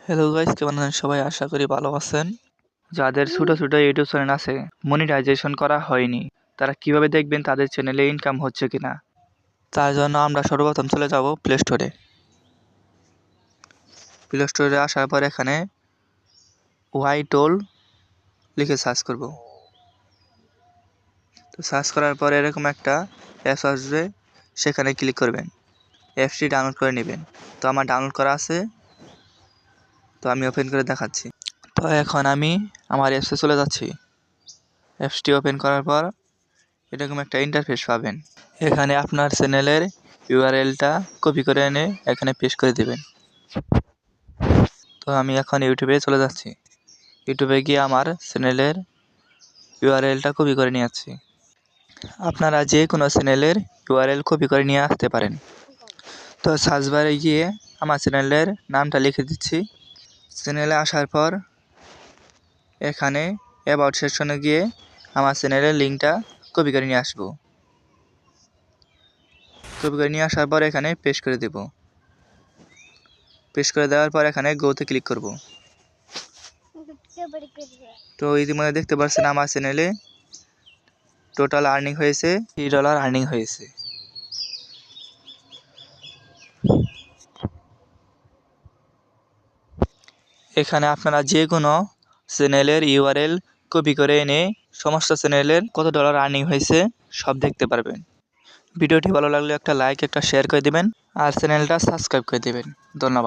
Hello guys, কেমন আছেন সবাই? আশা করি ভালো আছেন। যাদের ছোট ছোট ইউটিউব চ্যানেল আছে, মনিটাইজেশন করা হয়নি, তারা কিভাবে দেখবেন তাদের চ্যানেলে ইনকাম হচ্ছে কিনা? তার জন্য আমরা সর্বপ্রথম চলে যাব প্লে স্টোরে। প্লে স্টোরে আসার পর এখানে ওয়াইটোল লিখে সার্চ করব। তো সার্চ করার পর এরকম একটা অ্যাপস আসবে, সেখানে ক্লিক করবেন। অ্যাপসটি ডাউনলোড করে নেবেন। তো আমার ডাউনলোড করা আছে, তো আমি ওপেন করে দেখাচ্ছি। তো এখন আমি আমার অ্যাপসে চলে যাচ্ছি। অ্যাপসটি ওপেন করার পর এরকম একটা ইন্টারফেস পাবেন। এখানে আপনার চ্যানেলের ইউআরএলটা কপি করে এনে এখানে পেস্ট করে দেবেন। তো আমি এখন ইউটিউবে চলে যাচ্ছি। ইউটিউবে গিয়ে আমার চ্যানেলের ইউআরএলটা কপি করে নিয়ে আসছি। আপনারা যে কোনো চ্যানেলের ইউআরএল কপি করে নিয়ে আসতে পারেন। তো সার্চ বারে গিয়ে আমার চ্যানেলের নামটা লিখে দিচ্ছি। চ্যানেলে আসার পর এখানে অ্যাবাউট সেকশনে গিয়ে আমার চ্যানেলের লিঙ্কটা কপি করে নিয়ে আসবো। কপি করে নিয়ে আসার পর এখানে পেস্ট করে দেব। পেস্ট করে দেওয়ার পর এখানে গোতে ক্লিক করব। তো ইতিমধ্যে দেখতে পাচ্ছেন আমার চ্যানেলে টোটাল আর্নিং হয়েছে $3 আর্নিং হয়েছে। এখানে আপনারা যে কোনো চ্যানেলের ইউআরএল কপি করে এনে সমস্ত চ্যানেলের কত ডলার আর্নিং হয়েছে সব দেখতে পারবেন। ভিডিওটি ভালো লাগলে একটা লাইক, একটা শেয়ার করে দিবেন আর চ্যানেলটা সাবস্ক্রাইব করে দিবেন। ধন্যবাদ।